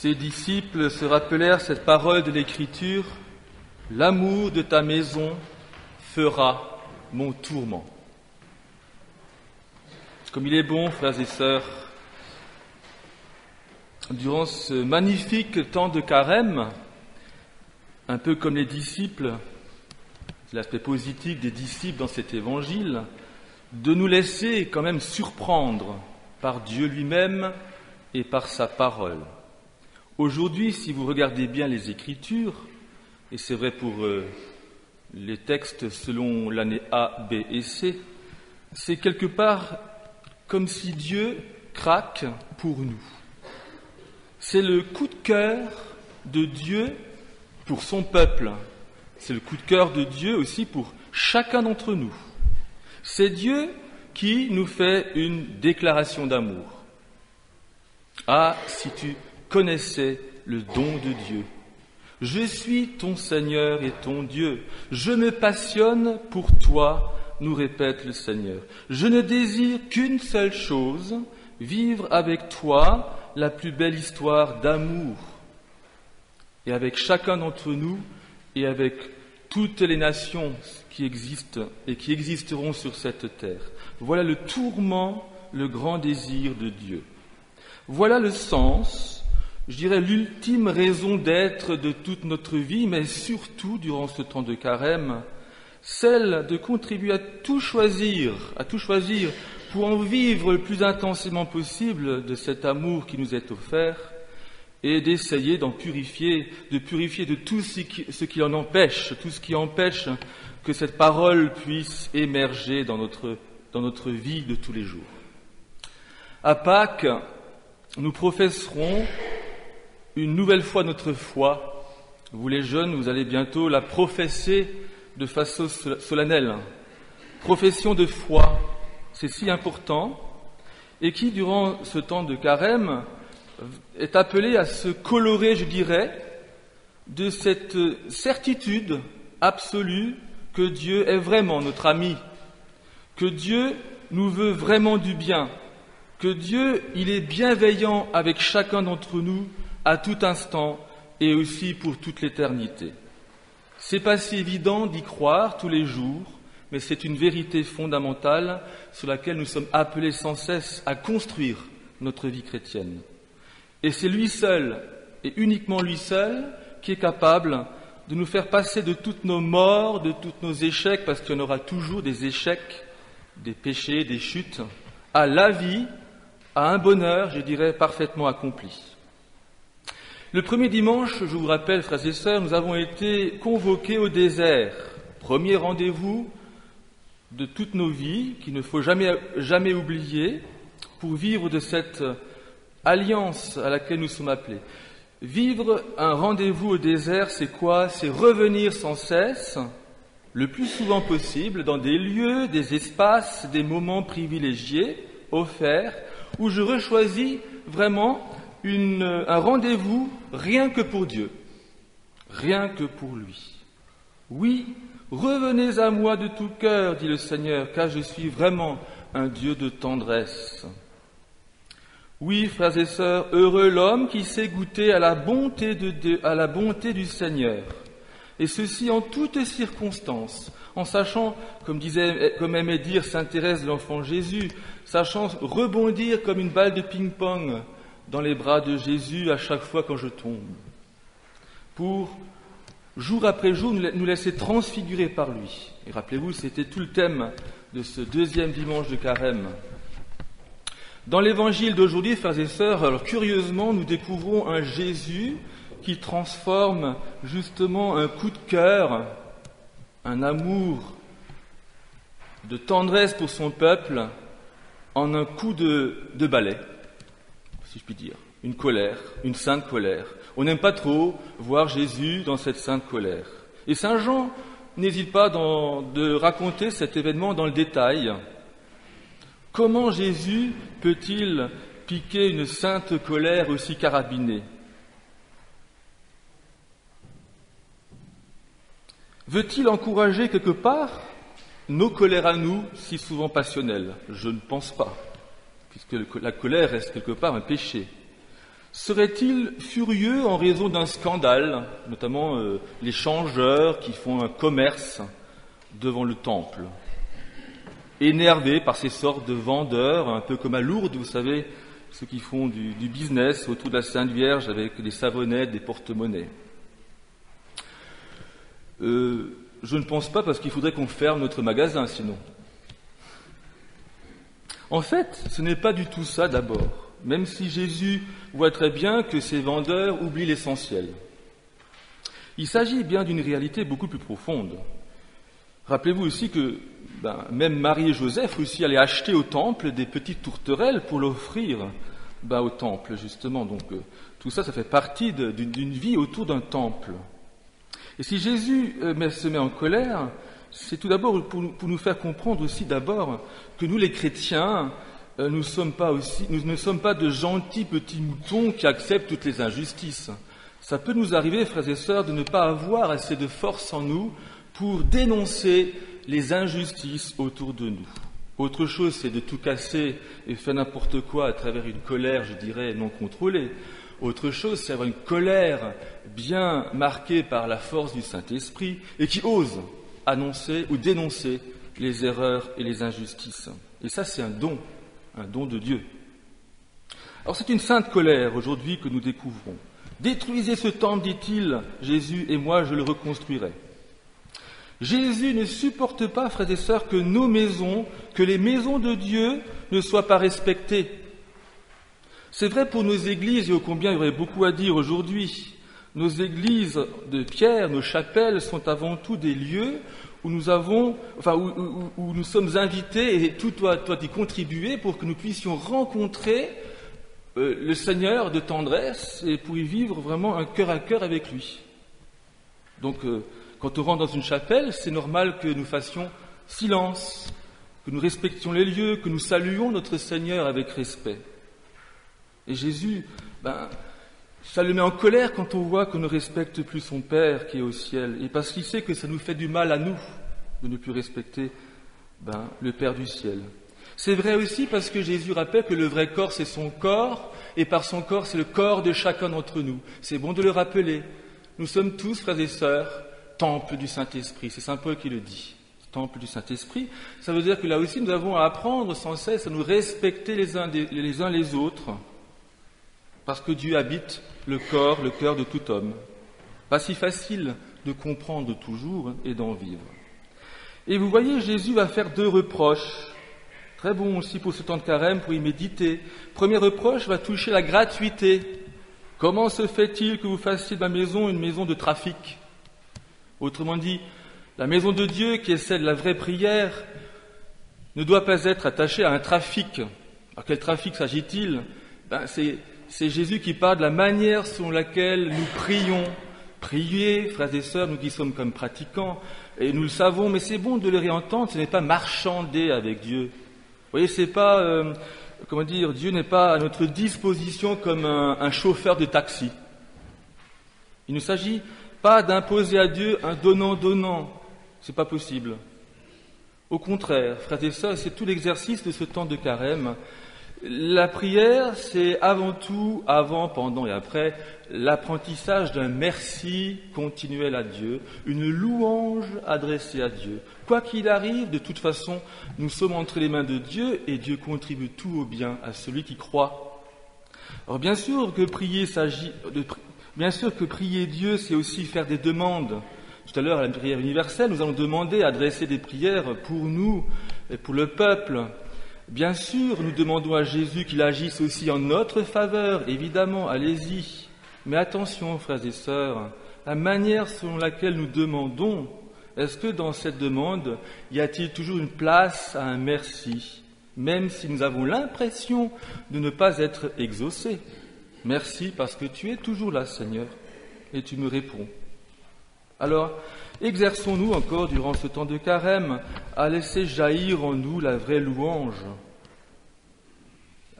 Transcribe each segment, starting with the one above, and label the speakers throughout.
Speaker 1: Ses disciples se rappelèrent cette parole de l'Écriture, « L'amour de ta maison fera mon tourment. » Comme il est bon, frères et sœurs, durant ce magnifique temps de carême, un peu comme les disciples, c'est l'aspect positif des disciples dans cet évangile, de nous laisser quand même surprendre par Dieu lui-même et par sa parole. Aujourd'hui, si vous regardez bien les Écritures, et c'est vrai pour les textes selon l'année A, B et C, c'est quelque part comme si Dieu craque pour nous. C'est le coup de cœur de Dieu pour son peuple. C'est le coup de cœur de Dieu aussi pour chacun d'entre nous. C'est Dieu qui nous fait une déclaration d'amour. Ah, si tu connaissais le don de Dieu. Je suis ton Seigneur et ton Dieu. Je me passionne pour toi, nous répète le Seigneur. Je ne désire qu'une seule chose, vivre avec toi la plus belle histoire d'amour. Et avec chacun d'entre nous et avec toutes les nations qui existent et qui existeront sur cette terre. Voilà le tourment, le grand désir de Dieu. Voilà le sens, je dirais l'ultime raison d'être de toute notre vie, mais surtout durant ce temps de carême, celle de contribuer à tout choisir pour en vivre le plus intensément possible de cet amour qui nous est offert et d'essayer de purifier de tout ce qui en empêche, tout ce qui empêche que cette parole puisse émerger dans notre vie de tous les jours. À Pâques, nous professerons une nouvelle fois notre foi. Vous les jeunes, vous allez bientôt la professer de façon solennelle. Profession de foi, c'est si important, et qui, durant ce temps de carême, est appelé à se colorer, je dirais, de cette certitude absolue que Dieu est vraiment notre ami, que Dieu nous veut vraiment du bien, que Dieu, il est bienveillant avec chacun d'entre nous à tout instant et aussi pour toute l'éternité. C'est pas si évident d'y croire tous les jours, mais c'est une vérité fondamentale sur laquelle nous sommes appelés sans cesse à construire notre vie chrétienne. Et c'est lui seul, et uniquement lui seul, qui est capable de nous faire passer de toutes nos morts, de tous nos échecs, parce qu'il y en aura toujours des échecs, des péchés, des chutes, à la vie, à un bonheur, je dirais, parfaitement accompli. Le premier dimanche, je vous rappelle, frères et sœurs, nous avons été convoqués au désert. Premier rendez-vous de toutes nos vies, qu'il ne faut jamais oublier, pour vivre de cette alliance à laquelle nous sommes appelés. Vivre un rendez-vous au désert, c'est quoi? C'est revenir sans cesse, le plus souvent possible, dans des lieux, des espaces, des moments privilégiés, offerts, où je rechoisis vraiment un rendez-vous rien que pour Dieu, rien que pour lui. Oui, revenez à moi de tout cœur, dit le Seigneur, car je suis vraiment un Dieu de tendresse. Oui, frères et sœurs, heureux l'homme qui sait goûter à la bonté du Seigneur, et ceci en toutes circonstances, en sachant, comme aimait dire sainte Thérèse de l'Enfant Jésus, sachant rebondir comme une balle de ping-pong dans les bras de Jésus à chaque fois quand je tombe, pour, jour après jour, nous laisser transfigurer par lui. Et rappelez-vous, c'était tout le thème de ce deuxième dimanche de carême. Dans l'évangile d'aujourd'hui, frères et sœurs, alors curieusement, nous découvrons un Jésus qui transforme justement un coup de cœur, un amour de tendresse pour son peuple, en un coup de balai, si je puis dire, une colère, une sainte colère. On n'aime pas trop voir Jésus dans cette sainte colère. Et Saint Jean n'hésite pas de raconter cet événement dans le détail. Comment Jésus peut-il piquer une sainte colère aussi carabinée? Veut-il encourager quelque part nos colères à nous, si souvent passionnelles? Je ne pense pas, puisque la colère reste quelque part un péché. Serait-il furieux en raison d'un scandale, notamment les changeurs qui font un commerce devant le temple? Énervé par ces sortes de vendeurs, un peu comme à Lourdes, vous savez, ceux qui font du business autour de la Sainte Vierge avec des savonnettes, des porte-monnaies. Je ne pense pas, parce qu'il faudrait qu'on ferme notre magasin sinon. En fait, ce n'est pas du tout ça d'abord, même si Jésus voit très bien que ces vendeurs oublient l'essentiel. Il s'agit bien d'une réalité beaucoup plus profonde. Rappelez-vous aussi que même Marie et Joseph aussi allaient acheter au temple des petites tourterelles pour l'offrir au temple, justement. Donc tout ça, ça fait partie d'une vie autour d'un temple. Et si Jésus se met en colère, c'est tout d'abord pour nous faire comprendre aussi d'abord que nous, les chrétiens, nous ne sommes pas de gentils petits moutons qui acceptent toutes les injustices. Ça peut nous arriver, frères et sœurs, de ne pas avoir assez de force en nous pour dénoncer les injustices autour de nous. Autre chose, c'est de tout casser et faire n'importe quoi à travers une colère, je dirais, non contrôlée. Autre chose, c'est avoir une colère bien marquée par la force du Saint-Esprit et qui ose annoncer ou dénoncer les erreurs et les injustices. Et ça, c'est un don de Dieu. Alors c'est une sainte colère aujourd'hui que nous découvrons. Détruisez ce temple, dit-il, Jésus, et moi je le reconstruirai. Jésus ne supporte pas, frères et sœurs, que nos maisons, que les maisons de Dieu ne soient pas respectées. C'est vrai pour nos églises, et ô combien il y aurait beaucoup à dire aujourd'hui. Nos églises de pierre, nos chapelles sont avant tout des lieux où nous sommes invités, et tout doit y contribuer pour que nous puissions rencontrer le Seigneur de tendresse et pour y vivre vraiment un cœur à cœur avec lui. Donc, quand on rentre dans une chapelle, c'est normal que nous fassions silence, que nous respections les lieux, que nous saluions notre Seigneur avec respect. Et Jésus, ça le met en colère quand on voit qu'on ne respecte plus son Père qui est au ciel, et parce qu'il sait que ça nous fait du mal à nous de ne plus respecter le Père du ciel. C'est vrai aussi parce que Jésus rappelle que le vrai corps, c'est son corps, et par son corps, c'est le corps de chacun d'entre nous. C'est bon de le rappeler. Nous sommes tous, frères et sœurs, temple du Saint-Esprit. C'est Saint Paul qui le dit. Temple du Saint-Esprit. Ça veut dire que là aussi, nous avons à apprendre sans cesse à nous respecter les uns les autres, parce que Dieu habite le cœur de tout homme. Pas si facile de comprendre toujours et d'en vivre. Et vous voyez, Jésus va faire 2 reproches. Très bon aussi pour ce temps de carême, pour y méditer. Premier reproche va toucher la gratuité. Comment se fait-il que vous fassiez de ma maison une maison de trafic? Autrement dit, la maison de Dieu, qui est celle de la vraie prière, ne doit pas être attachée à un trafic. Alors quel trafic s'agit-il? C'est Jésus qui parle de la manière selon laquelle nous prions. Prier, frères et sœurs, nous qui sommes comme pratiquants, et nous le savons, mais c'est bon de le réentendre, ce n'est pas marchander avec Dieu. Vous voyez, c'est pas, Dieu n'est pas à notre disposition comme un chauffeur de taxi. Il ne s'agit pas d'imposer à Dieu un donnant-donnant, c'est pas possible. Au contraire, frères et sœurs, c'est tout l'exercice de ce temps de carême. La prière, c'est avant tout, avant, pendant et après, l'apprentissage d'un merci continuel à Dieu, une louange adressée à Dieu. Quoi qu'il arrive, de toute façon, nous sommes entre les mains de Dieu et Dieu contribue tout au bien à celui qui croit. Alors bien sûr que prier Dieu, c'est aussi faire des demandes. Tout à l'heure, à la prière universelle, nous allons demander, adresser des prières pour nous et pour le peuple. Bien sûr, nous demandons à Jésus qu'il agisse aussi en notre faveur, évidemment, allez-y. Mais attention, frères et sœurs, la manière selon laquelle nous demandons, est-ce que dans cette demande, y a-t-il toujours une place à un merci, même si nous avons l'impression de ne pas être exaucés? Merci parce que tu es toujours là, Seigneur, et tu me réponds. Alors, exerçons-nous encore durant ce temps de carême à laisser jaillir en nous la vraie louange.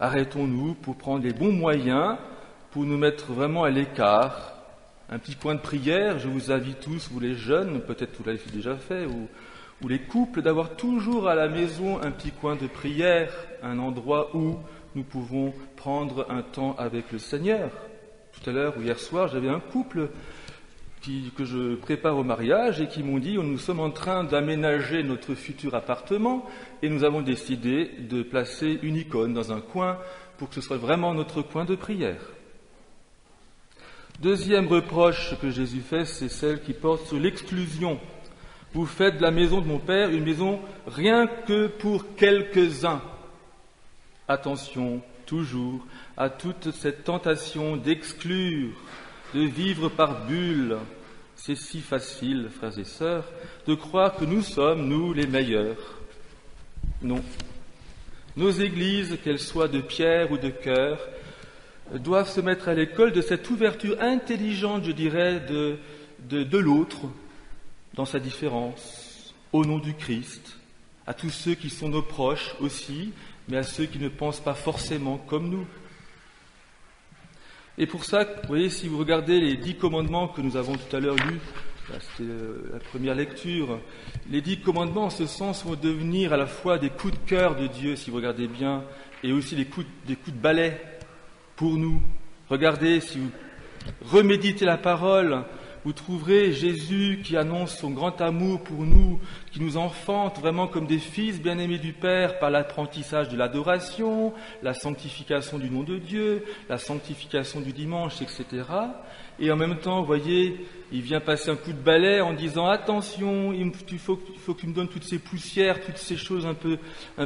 Speaker 1: Arrêtons-nous pour prendre les bons moyens pour nous mettre vraiment à l'écart. Un petit coin de prière, je vous invite tous, vous les jeunes, peut-être vous l'avez déjà fait, ou les couples, d'avoir toujours à la maison un petit coin de prière, un endroit où nous pouvons prendre un temps avec le Seigneur. Tout à l'heure ou hier soir, j'avais un couple que je prépare au mariage et qui m'ont dit « Nous sommes en train d'aménager notre futur appartement et nous avons décidé de placer une icône dans un coin pour que ce soit vraiment notre coin de prière. » Deuxième reproche que Jésus fait, c'est celle qui porte sur l'exclusion. Vous faites de la maison de mon Père une maison rien que pour quelques-uns. Attention, toujours, à toute cette tentation d'exclure, de vivre par bulles. C'est si facile, frères et sœurs, de croire que nous sommes, nous, les meilleurs. Non. Nos églises, qu'elles soient de pierre ou de cœur, doivent se mettre à l'école de cette ouverture intelligente, je dirais, de l'autre, dans sa différence, au nom du Christ, à tous ceux qui sont nos proches aussi, mais à ceux qui ne pensent pas forcément comme nous. Et pour ça, vous voyez, si vous regardez les 10 commandements que nous avons tout à l'heure lus, c'était la première lecture, les 10 commandements en ce sens vont devenir à la fois des coups de cœur de Dieu, si vous regardez bien, et aussi des coups de balai pour nous. Regardez, si vous reméditez la parole, vous trouverez Jésus qui annonce son grand amour pour nous, qui nous enfante vraiment comme des fils bien-aimés du Père par l'apprentissage de l'adoration, la sanctification du nom de Dieu, la sanctification du dimanche, etc. Et en même temps, vous voyez, il vient passer un coup de balai en disant « Attention, il faut que tu me donnes toutes ces poussières, toutes ces choses un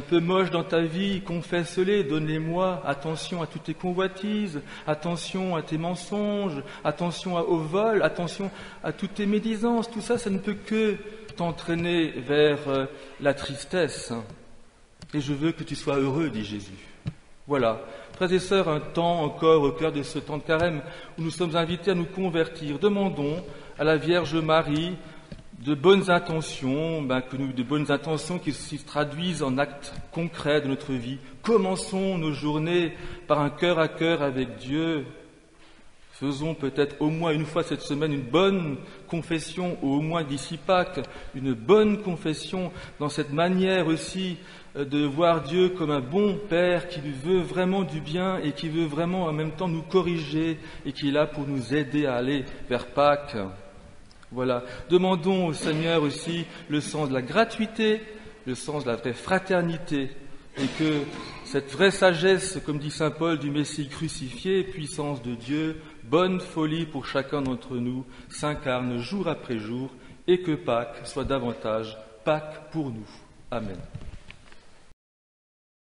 Speaker 1: peu moches dans ta vie, confesse-les, donne-les-moi. Attention à toutes tes convoitises, attention à tes mensonges, attention au vol, attention à toutes tes médisances. Tout ça, ça ne peut que t'entraîner vers la tristesse. Et je veux que tu sois heureux, dit Jésus. » Voilà. Frères et sœurs, un temps encore au cœur de ce temps de carême où nous sommes invités à nous convertir. Demandons à la Vierge Marie de bonnes intentions, de bonnes intentions qui se traduisent en actes concrets de notre vie. Commençons nos journées par un cœur à cœur avec Dieu. Faisons peut-être au moins une fois cette semaine une bonne confession, ou au moins d'ici Pâques, une bonne confession dans cette manière aussi de voir Dieu comme un bon Père qui veut vraiment du bien et qui veut vraiment en même temps nous corriger et qui est là pour nous aider à aller vers Pâques. Voilà. Demandons au Seigneur aussi le sens de la gratuité, le sens de la vraie fraternité et que cette vraie sagesse, comme dit saint Paul, du Messie crucifié, puissance de Dieu, bonne folie pour chacun d'entre nous, s'incarne jour après jour et que Pâques soit davantage Pâques pour nous. Amen.